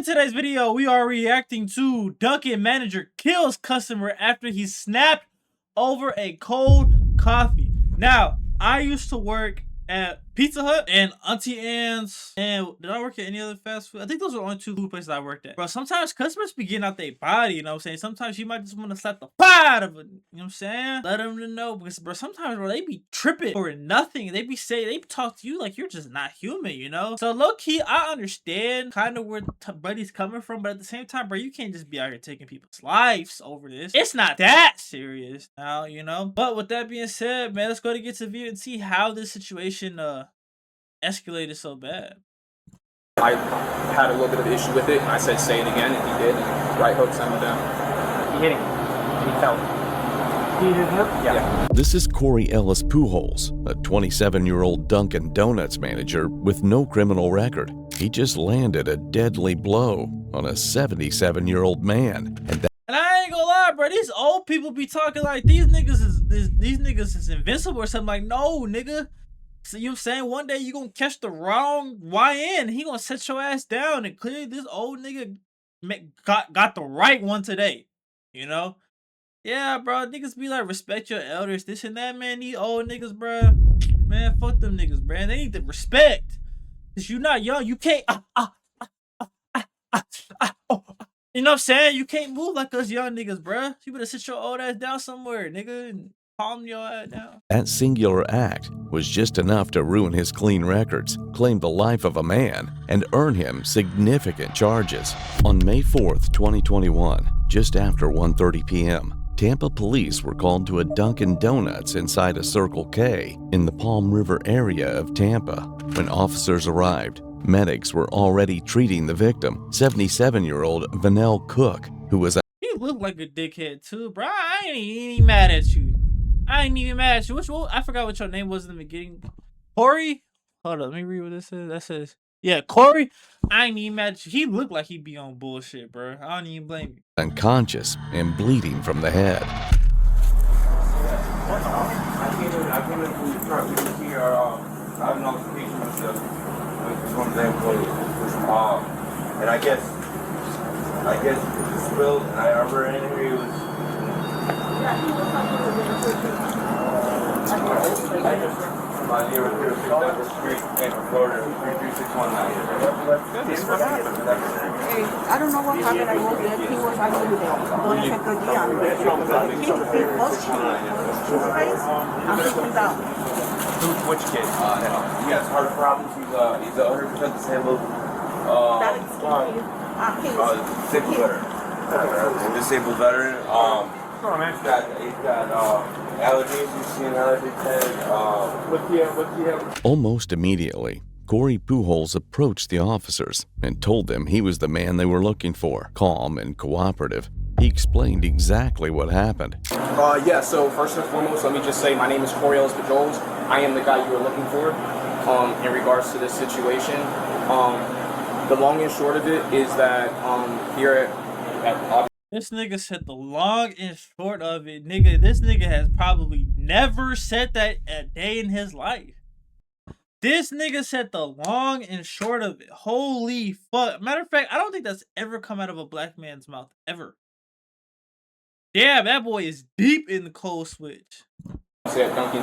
today's video, we are reacting to Dunkin manager kills customer after he snapped over a cold coffee. Now, I used to work at Pizza Hut and Auntie Anne's, and did I work at any other fast food? I think those are the only two food places I worked at. Bro, sometimes customers be getting out their body, you know what I'm saying? Sometimes you might just want to slap the fire out of it, you know what I'm saying? Let them know, because bro, sometimes bro, they be tripping for nothing. They be saying, they talk to you like you're just not human, you know? So low key, I understand kind of where Buddy's coming from, but at the same time, bro, you can't just be out here taking people's lives over this. It's not that serious now, you know? But with that being said, man, let's go to get to view and see how this situation escalated so bad. I had a little bit of an issue with it, and I said, say it again, and he did. And right hook sent him down. He hit him. He fell. He hit him? Yeah. This is Corey Ellis Pujols, a 27-year-old Dunkin' Donuts manager with no criminal record. He just landed a deadly blow on a 77-year-old man. And I ain't gonna lie, bro. These old people be talking like these niggas is invincible or something. Like, no, nigga. So you know what I'm saying? One day you gonna catch the wrong YN. He gonna set your ass down, and clearly this old nigga got the right one today. You know? Yeah, bro. Niggas be like, respect your elders, this and that, man. These old niggas, bro. Man, fuck them niggas, bro. They need the respect. Cause you not young. You can't you know what I'm saying? You can't move like us young niggas, bro. You better sit your old ass down somewhere, nigga, and calm your ass down. that singular act was just enough to ruin his clean records, claim the life of a man, and earn him significant charges. On May 4th, 2021, just after 1:30 p.m., Tampa police were called to a Dunkin' Donuts inside a Circle K in the Palm River area of Tampa. When officers arrived, medics were already treating the victim, 77-year-old Vanell Cook, who was He looked like a dickhead too, bro. I ain't even mad at you. I ain't even mad at you. I forgot what your name was in the beginning. Corey? Hold on, let me read what this says. That says, yeah, Corey. I ain't even mad at you. He looked like he be on bullshit, bro. I don't even blame you. unconscious and bleeding from the head. I came in from the truck. You can see I have an altercation with one of the employees. And I guess it spilled, and I remember in here he was. Yeah, he was on near 6 Douglas Street, Tampa, Florida, 33619. Hey, I don't know what happened. I was there. He was actually there. Don't check the DM. He was face. I'm sitting down. Which kid? He has heart problems. He's 100% disabled. That is Disabled veteran. Disabled veteran. He's got allergies. He's seen allergy tag. What's he have? Almost immediately, Corey Pujols approached the officers and told them he was the man they were looking for. Calm and cooperative, he explained exactly what happened. Yeah, so first and foremost, let me just say my name is Corey Ellis Pujols. I am the guy you were looking for in regards to this situation. The long and short of it is that here at This nigga said the long and short of it, nigga. This nigga has probably never said that a day in his life. This nigga said the long and short of it. Holy fuck. Matter of fact, I don't think that's ever come out of a black man's mouth. Ever. Damn, that boy is deep in the cold switch. At Dunkin',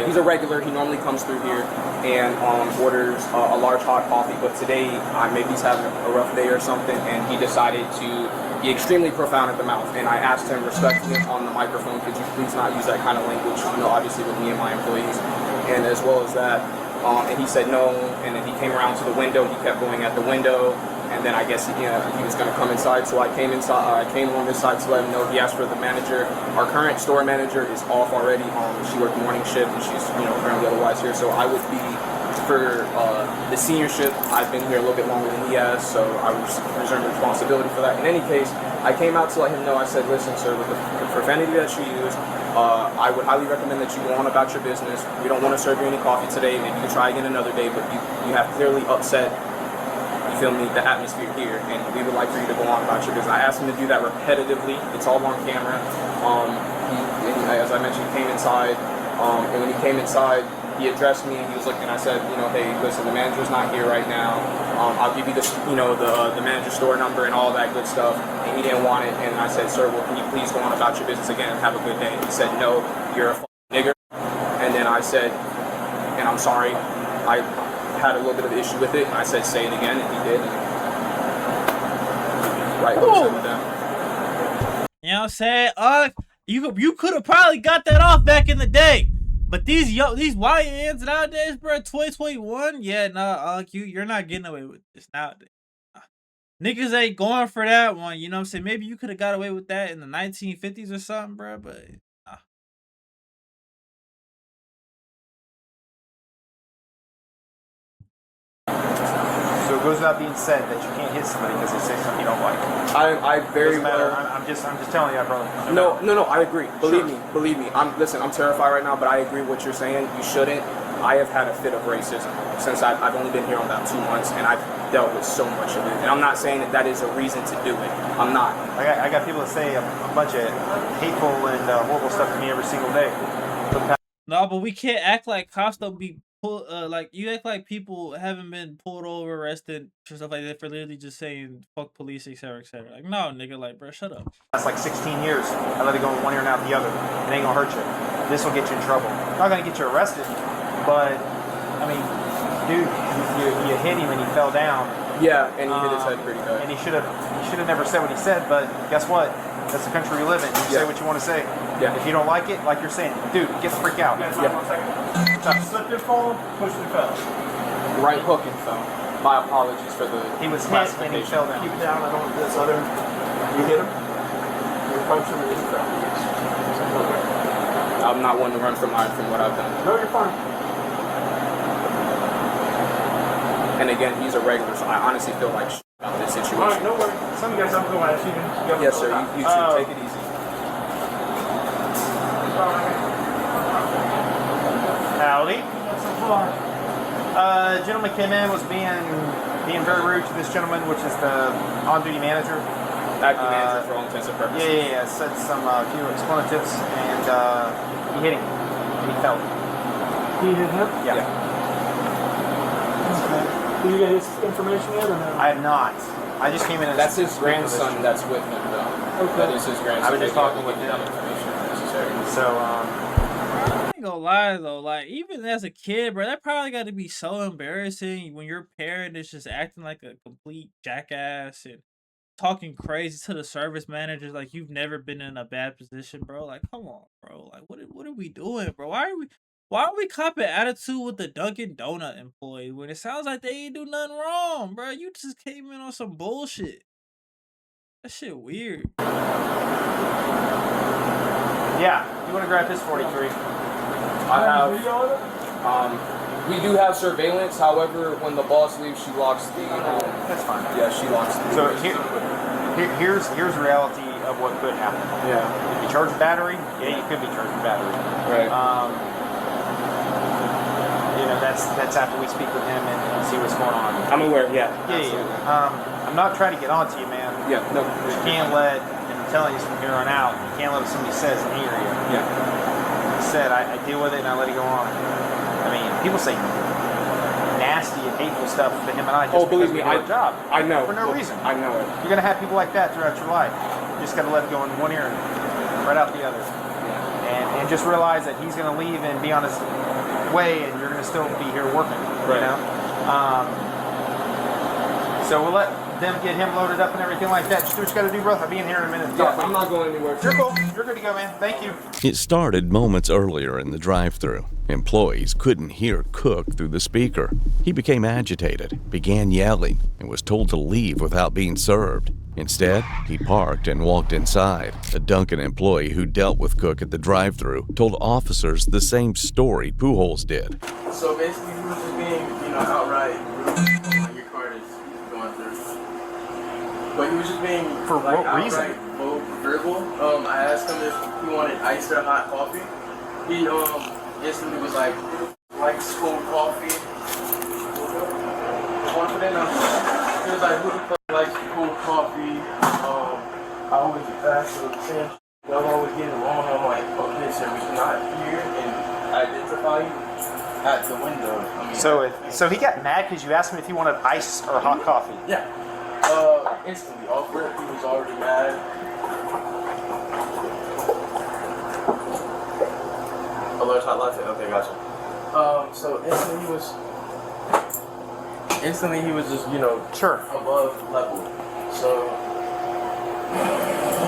he's a regular. He normally comes through here and orders a large hot coffee. But today, maybe he's having a rough day or something, and he decided to be extremely profound at the mouth. And I asked him respectfully on the microphone, could you please not use that kind of language, you know, obviously with me and my employees. And as well as that, and he said no, and then he came around to the window. He kept going at the window, and then I guess he was going to come inside. So I came inside. I came on this side to let him know. He asked for the manager. Our current store manager is off already. She worked morning shift, and she's currently otherwise here. So I would be for the senior shift. I've been here a little bit longer than he has, so I was reserving responsibility for that. In any case, I came out to let him know. I said, listen, sir, with the profanity that you use, I would highly recommend that you go on about your business. We don't want to serve you any coffee today. Maybe you can try again another day, but you have clearly upset, you feel me, the atmosphere here, and we would like for you to go on about your business. I asked him to do that repetitively. It's all on camera. As I mentioned, he came inside, and when he came inside, he addressed me and he was looking. I said, you know, hey, listen, the manager's not here right now. I'll give you the, you know, the manager's store number and all that good stuff. And he didn't want it. And I said, sir, well, can you please go on about your business again and have a good day? And he said, no, you're a fucking nigger. And then I said, and I'm sorry, I had a little bit of an issue with it. And I said, say it again, and he did. Right, with that. You know what I'm saying? You could have probably got that off back in the day. But these YNs nowadays, bro, 2021, yeah, nah, you're not getting away with this nowadays. Niggas ain't going for that one, you know what I'm saying? Maybe you could have got away with that in the 1950s or something, bro, but nah. So it goes without being said that you can't hit somebody because they say something you don't like. I very Doesn't matter. well. I'm just telling you, brother. No, I agree. Believe me. I'm terrified right now, but I agree with what you're saying. You shouldn't. I have had a fit of racism since I've only been here about 2 months, and I've dealt with so much of it. And I'm not saying that is a reason to do it. I'm not. I got people that say a bunch of hateful and horrible stuff to me every single day. No, but we can't act like cops don't be like you act like people haven't been pulled over, arrested, or stuff like that for literally just saying fuck police, etc., etc. Like, no, nigga, like, bro, shut up. That's like 16 years. I let it go in one ear and out the other. It ain't gonna hurt you. This will get you in trouble. Not gonna get you arrested, but I mean, dude, you hit him and he fell down. Yeah, and he hit his head pretty good. And he should have never said what he said. But guess what? That's the country we live in. You say what you want to say. Yeah. If you don't like it, like you're saying, dude, get the freak out. Yeah. Slipped and fall, pushed and fell. Right hook and fell. My apologies for the. He was hit and he fell down. Keep it down. I don't want this other. You hit him. You punch him and he fell. I'm not one to run from what I've done. No, you're fine. And again, he's a regular, so I honestly feel like about this situation. All right, no worries. Some of you guys have to go out. Yes, sir. You should take it easy. Howdy. Gentleman came in, was being very rude to this gentleman, which is the on-duty manager. Acting manager for all intents and purposes. Yeah. Said some few expletives, and he hit him. And he fell. He hit him? Yeah. Did you get his information yet or no? I have not. I just came in and... That's his grandson that's with him, though. Okay. That is his grandson. I was just talking with him. him. Information if necessary. So, I ain't gonna lie though, like even as a kid, bro, that probably got to be so embarrassing when your parent is just acting like a complete jackass and talking crazy to the service managers like you've never been in a bad position, bro. Like, come on, bro. Like, what are we doing, bro? Why are we copping attitude with the Dunkin' Donut employee when it sounds like they ain't do nothing wrong, bro? You just came in on some bullshit. That shit weird. yeah, you want to grab his 43? I have. We do have surveillance. However, when the boss leaves, she locks the. That's fine. Yeah, she locks the. So here's the reality of what could happen. Yeah. If you charge a battery, yeah, you could be charging battery. Right. That's after we speak with him and see what's going on. I'm aware. Yeah. Yeah. I'm not trying to get on to you, man. Yeah. No. You can't let, and I'm telling you from here on out, you can't let what somebody says anger you. Yeah. Like I said, I deal with it and I let it go on. I mean, people say nasty and hateful stuff to him and I just believe because me, we do our job. I know. For no reason. I know it. You're going to have people like that throughout your life. You just got to let it go in one ear and right out the other. And just realize that he's going to leave and be on his way and you're going to still be here working. Right. You know? So we'll let them get him loaded up and everything like that. Just do what you got to do, bro. I'll be in here in a minute. Yeah, I'm not going anywhere. You're cool. You're good to go, man. Thank you. It started moments earlier in the drive-thru. Employees couldn't hear Cook through the speaker. He became agitated, began yelling, and was told to leave without being served. Instead, he parked and walked inside. A Dunkin' employee who dealt with Cook at the drive-thru told officers the same story Pujols did. So basically, he was just being, outright rude when your card is going through. But he was just being For what reason? Verbal. I asked him if he wanted iced or hot coffee. He instantly was like cold coffee. Confident. He was like, who the fuck likes cold coffee? I always ask for the same. Y'all always get it wrong. I'm like, okay, sir, we cannot hear and identify you at So he got mad because you asked him if he wanted ice or hot coffee. Yeah. Instantly off rip, he was already mad. A large hot latte. Okay, gotcha. So instantly he was just, you know, Sure. above level. So he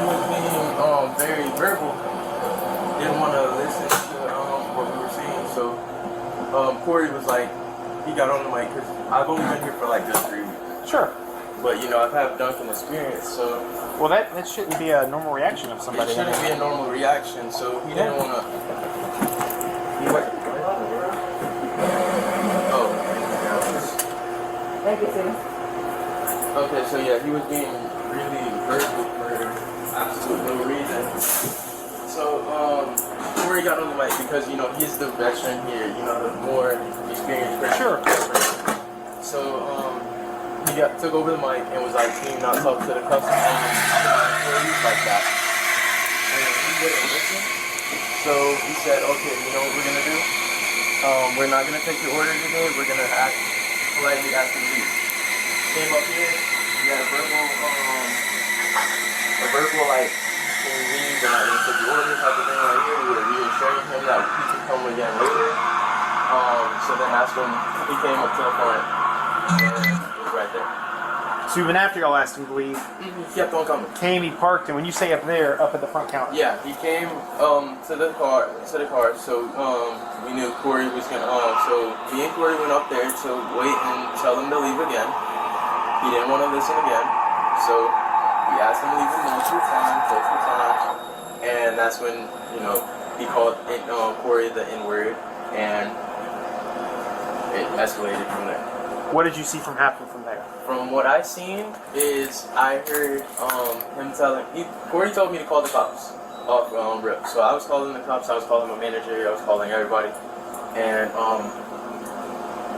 was being very verbal. Didn't want to listen to what we were saying. So Corey was like, he got on the mic because I've only been here for like just 3 weeks. Sure. But you know, I've had Dunkin experience, so Well, that shouldn't be a normal reaction of somebody. it shouldn't be a normal reaction. So he didn't want to. Oh. Thank you, sis. Okay, so yeah, he was being really verbal for absolute no reason. So Corey got on the mic because you know he's the veteran here, you know, the more experienced person. Sure. So he took over the mic and was like, "Can you not talk to the customer like that?" And he didn't listen. So he said, "Okay, you know what we're gonna do? We're not gonna take your order today. We're gonna politely ask you to leave." Came up here, we had a verbal like, "Can you leave? We're not gonna take your order," type of thing right here. We were reassuring him that he could come again later. So then that's when he came up to the front and it was right there. So even after y'all asked him to leave, He kept on coming. came, he parked, and when you say up there, up at the front counter. Yeah, he came to the car. So we knew Corey was gonna. So me and Corey went up there to wait and tell him to leave again. He didn't want to listen again, so we asked him to leave multiple times, and that's when you know he called Corey the N-word, and it escalated from there. What did you see happen from there? From what I seen is I heard him telling Corey told me to call the cops off rip. So I was calling the cops, I was calling my manager, I was calling everybody. And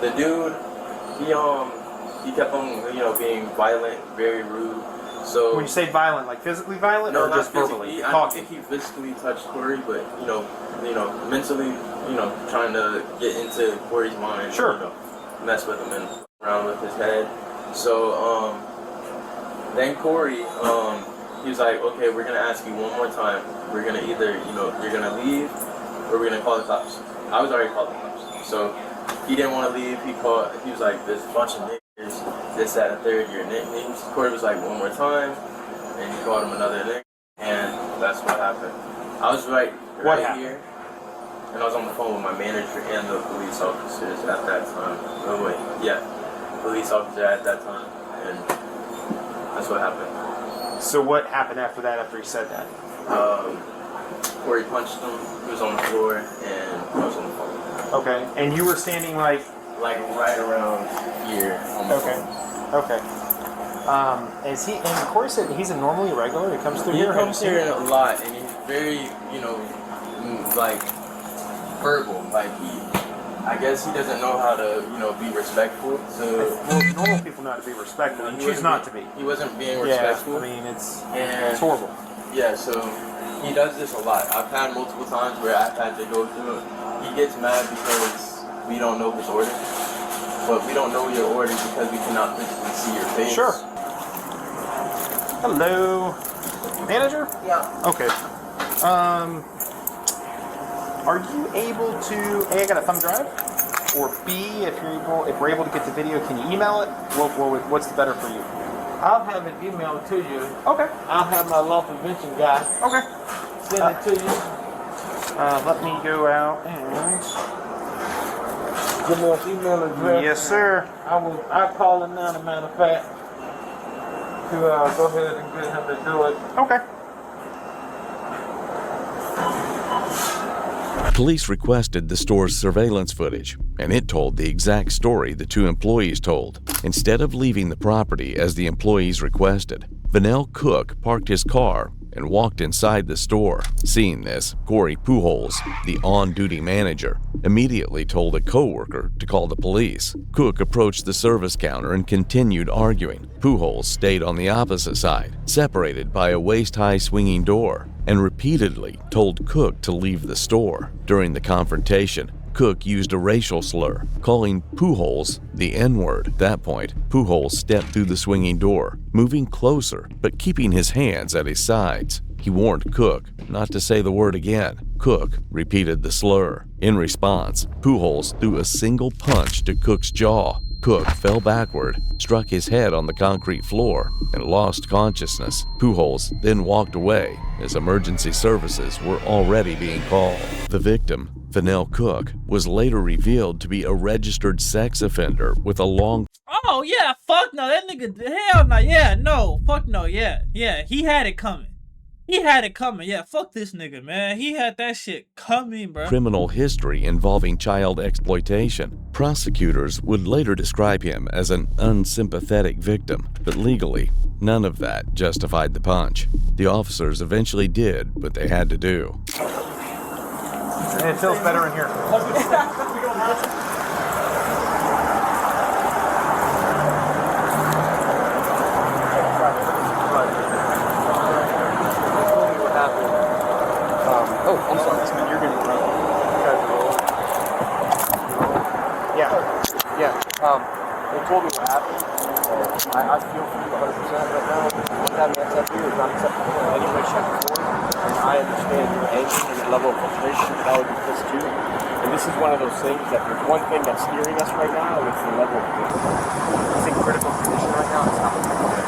the dude he kept on, you know, being violent, very rude. So When you say violent, like physically violent, no, or not just verbally? physically. I don't think he physically touched Corey, but you know, mentally, you know, trying to get into Corey's mind. Sure. You know, mess with him and around with his head. So then Corey, he was like, okay, we're gonna ask you one more time. We're gonna either, you know, you're gonna leave or we're gonna call the cops. I was already calling the cops. So he didn't want to leave. He was like, there's a bunch of niggas, this, that, and third, your nicknames. Corey was like, one more time, and he called him another nick, and that's what happened. I was right here, and I was on the phone with my manager and the police officers at that time. Oh wait, yeah, police officer at that time, and that's what happened. So what happened after that, after he said that? Corey punched him, he was on the floor, and I was on the phone. Okay, and you were standing like right around here on the phone. Okay. Is he? And Corey said he's a normally regular. He comes through He here. comes here a lot, and he's very, you know, like verbal. Like I guess he doesn't know how to, you know, be respectful. So Well, normal people know how to be respectful. And choose not to be. He wasn't being respectful. Yeah, I mean it's and horrible. Yeah, so he does this a lot. I've had multiple times where I've had to go through it. He gets mad because we don't know his order. But we don't know your order because we cannot physically see your face. Sure. Hello, manager. Yeah. Okay. Are you able to? A, I got a thumb drive, or B, if we're able to get the video, can you email it? What's the better for you? I'll have it emailed to you. Okay. I'll have my law prevention guy Okay. send it to you. Let me go out and. Give me an email address. Yes, sir. I'll call him now, as a matter of fact, to go ahead and get him to do it. Okay. Police requested the store's surveillance footage, and it told the exact story the two employees told. Instead of leaving the property as the employees requested, Vanell Cook parked his car and walked inside the store. Seeing this, Corey Pujols, the on-duty manager, immediately told a co-worker to call the police. Cook approached the service counter and continued arguing. Pujols stayed on the opposite side, separated by a waist-high swinging door, and repeatedly told Cook to leave the store. During the confrontation, Cook used a racial slur, calling Pujols the N-word. At that point, Pujols stepped through the swinging door, moving closer but keeping his hands at his sides. He warned Cook not to say the word again. Cook repeated the slur. In response, Pujols threw a single punch to Cook's jaw. Cook fell backward, struck his head on the concrete floor, and lost consciousness. Pujols then walked away as emergency services were already being called. The victim, Fennell Cook, was later revealed to be a registered sex offender with a long... Oh, yeah, fuck no. That nigga, hell no. Yeah, no. Fuck no. Yeah. He had it coming. Yeah, fuck this nigga, man. He had that shit coming, bro. Criminal history involving child exploitation. Prosecutors would later describe him as an unsympathetic victim, but legally, none of that justified the punch. The officers eventually did what they had to do. And it feels better in here. Oh, I'm sorry. You're going to run. Yeah. They told me what happened. I feel for you 100% right now. What's happening at here is not acceptable in any way, shape, or form. And I understand your anger and your level of frustration, but I would be pissed too. And this is one of those things that there's one thing that's steering us right now, and it's the level of critical. He's in critical condition right now. It's not what we're doing.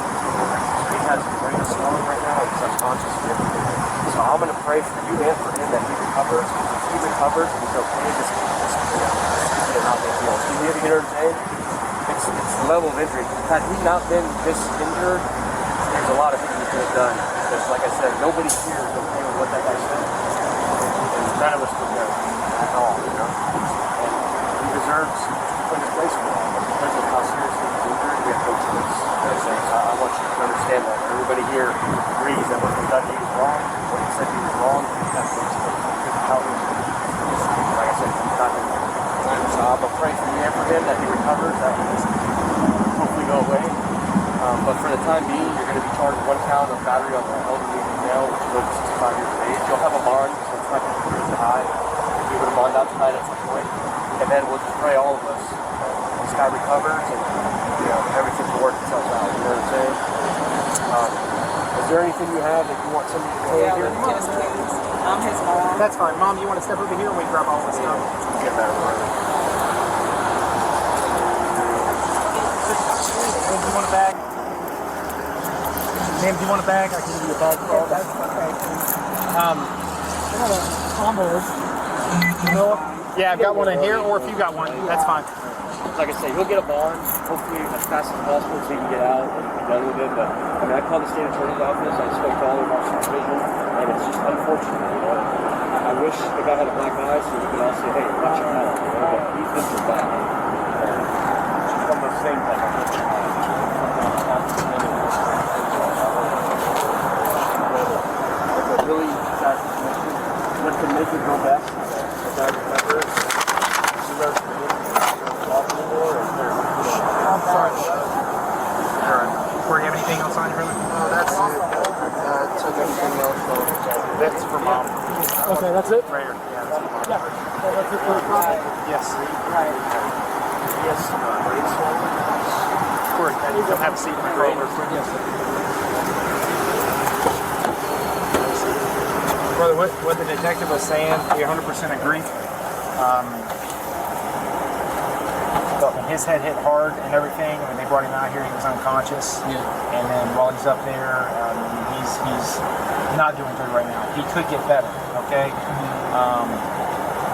He has brain swelling right now. He's unconscious and everything. So I'm going to pray for you and for him that he recovers. If he recovers and he's okay, this is not big deal. You know what I'm saying? It's the level of injury. Had he not been this injured, there's a lot of things he could have done. Because like I said, nobody here is okay with what that guy said. And none of us would know at all, you know? And he deserves to put his place for that. But because of how seriously he's injured, we have no choice. You know what I'm saying? So I want you to understand that. Everybody here agrees that what Kentucky was wrong, what he said he was wrong, he has no choice. Like I said, he's not in there. So I'm going to pray for you and for him that he recovers, that he just hopefully go away. But for the time being, you're going to be charged 1 count of battery on the elderly male, which is over 65 years of age. You'll have a bond, so it's not going to be really high. You're going to bond out tonight at some point. And then we'll just pray all of us. This guy recovers and, you know, everything will work itself out. You know what I'm saying? Is there anything you have that you want somebody to say here? Yes, please. I'm his mom. That's fine. Mom, you want to step over here and we grab all this stuff? Get that over. Do you want a bag? Ma'am, do you want a bag? I can give you a bag for all that. Yeah, I've got one in here, or if you got one, that's fine. Like I said, he'll get a bond, hopefully as fast as possible so he can get out and be done with it. But I mean, I called the state attorney's office, I spoke to all of our supervision, and it's just unfortunate, you know. I wish the guy had a black eye so we could all say, hey, watch him out, you know, but he's been through that. It's just one of those things that I wish I had. It's a really sad situation. What can make it go best? The guy recovers. I'm sorry. Corey, you have anything else on you, brother? No, that's it. Took everything else. That's for mom. Okay, that's it? Right here. Yeah, that's for mom. That's it for the coffee? Yes. Yes, Corey, you'll have a seat in the car over. Yes, sir. Brother, what the detective was saying, we 100% agree. But when his head hit hard and everything, when they brought him out here, he was unconscious. Yeah. And then while he's up there, he's not doing good right now. He could get better, okay?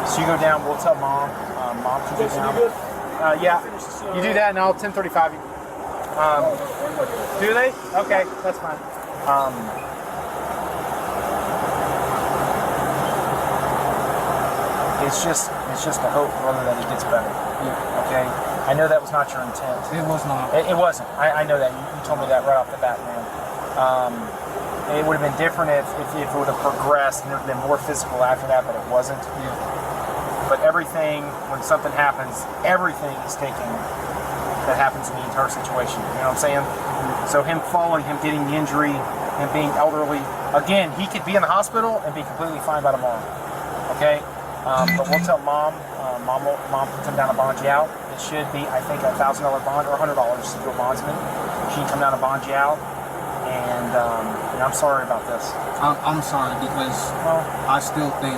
So you go down, we'll tell mom. Mom can go down. Yeah, you do that and I'll 1035 you. Do they? Okay, that's fine. It's just a hope, brother, that it gets better. Yeah. Okay? I know that was not your intent. It was not. It wasn't. I know that. You told me that right off the bat, man. It would have been different if it would have progressed and there would have been more physical after that, but it wasn't. Yeah. But everything, when something happens, everything is taken that happens in the entire situation. You know what I'm saying? So him falling, him getting the injury, him being elderly, again, he could be in the hospital and be completely fine by tomorrow. Okay? But we'll tell mom. Mom can come down and bond you out. It should be, I think, $1,000 bond or $100 to a bondsman. She can come down and bond you out. And I'm sorry about this. I'm sorry because I still think,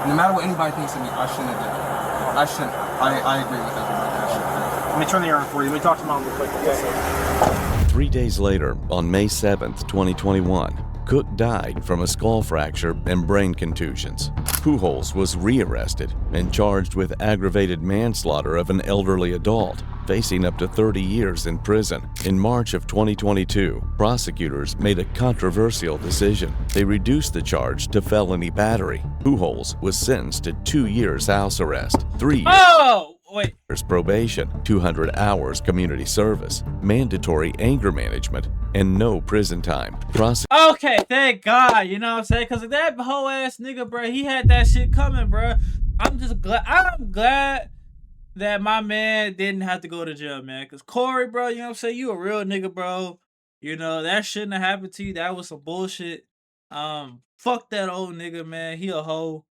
no matter what anybody thinks of me, I shouldn't have done it. I shouldn't. I agree with everybody. I shouldn't have. Let me turn the air on for you. Let me talk to mom real quick. Okay. 3 days later, on May 7th, 2021, Cook died from a skull fracture and brain contusions. Pujols was rearrested and charged with aggravated manslaughter of an elderly adult, facing up to 30 years in prison. In March of 2022, prosecutors made a controversial decision. They reduced the charge to felony battery. Pujols was sentenced to 2 years house arrest, 3 years. Oh, wait. Probation, 200 hours community service, mandatory anger management, and no prison time. Okay, thank God. You know what I'm saying? Because that whole ass nigga, bro, he had that shit coming, bro. I'm glad that my man didn't have to go to jail, man. Because Corey, bro, you know what I'm saying? You a real nigga, bro. You know, that shouldn't have happened to you. That was some bullshit. Fuck that old nigga, man. He a hoe.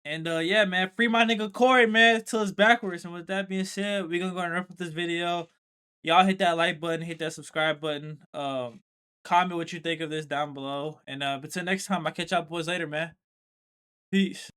And yeah, man, free my nigga Corey, man, till it's backwards. And with that being said, we're gonna go and wrap up this video. Y'all hit that like button, hit that subscribe button. Comment what you think of this down below. And until next time, I'll catch y'all boys later, man. Peace.